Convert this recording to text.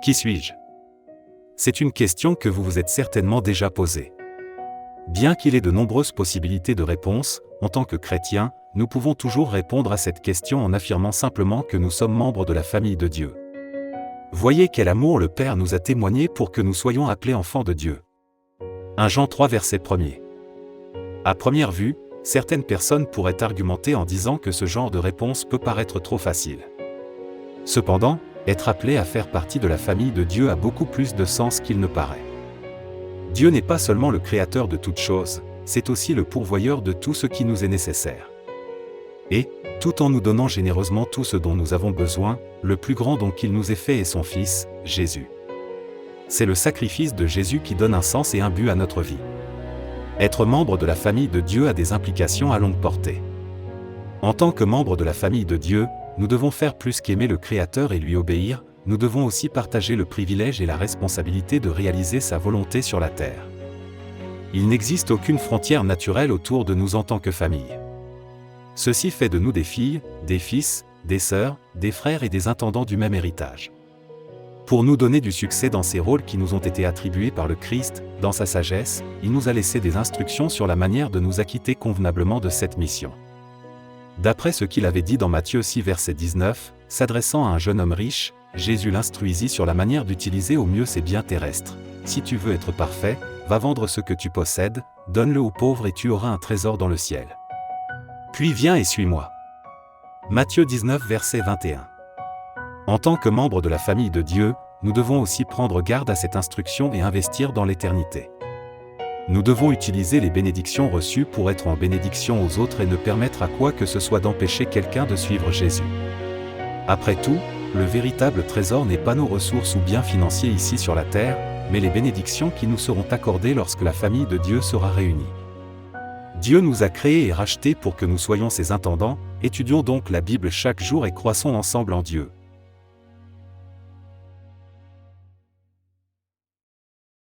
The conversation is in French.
Qui suis-je? C'est une question que vous vous êtes certainement déjà posée. Bien qu'il ait de nombreuses possibilités de réponse, en tant que chrétiens, nous pouvons toujours répondre à cette question en affirmant simplement que nous sommes membres de la famille de Dieu. Voyez quel amour le Père nous a témoigné pour que nous soyons appelés enfants de Dieu. 1 Jean 3 verset 1er. À première vue, certaines personnes pourraient argumenter en disant que ce genre de réponse peut paraître trop facile. Cependant, être appelé à faire partie de la famille de Dieu a beaucoup plus de sens qu'il ne paraît. Dieu n'est pas seulement le créateur de toutes choses, c'est aussi le pourvoyeur de tout ce qui nous est nécessaire. Et, tout en nous donnant généreusement tout ce dont nous avons besoin, le plus grand don qu'il nous ait fait est son Fils, Jésus. C'est le sacrifice de Jésus qui donne un sens et un but à notre vie. Être membre de la famille de Dieu a des implications à longue portée. En tant que membre de la famille de Dieu, nous devons faire plus qu'aimer le Créateur et lui obéir, nous devons aussi partager le privilège et la responsabilité de réaliser sa volonté sur la terre. Il n'existe aucune frontière naturelle autour de nous en tant que famille. Ceci fait de nous des filles, des fils, des sœurs, des frères et des intendants du même héritage. Pour nous donner du succès dans ces rôles qui nous ont été attribués par le Christ, dans sa sagesse, il nous a laissé des instructions sur la manière de nous acquitter convenablement de cette mission. D'après ce qu'il avait dit dans Matthieu 6 verset 19, s'adressant à un jeune homme riche, Jésus l'instruisit sur la manière d'utiliser au mieux ses biens terrestres. Si tu veux être parfait, va vendre ce que tu possèdes, donne-le aux pauvres et tu auras un trésor dans le ciel. Puis viens et suis-moi. Matthieu 19 verset 21. En tant que membre de la famille de Dieu, nous devons aussi prendre garde à cette instruction et investir dans l'éternité. Nous devons utiliser les bénédictions reçues pour être en bénédiction aux autres et ne permettre à quoi que ce soit d'empêcher quelqu'un de suivre Jésus. Après tout, le véritable trésor n'est pas nos ressources ou biens financiers ici sur la terre, mais les bénédictions qui nous seront accordées lorsque la famille de Dieu sera réunie. Dieu nous a créés et rachetés pour que nous soyons ses intendants, étudions donc la Bible chaque jour et croissons ensemble en Dieu.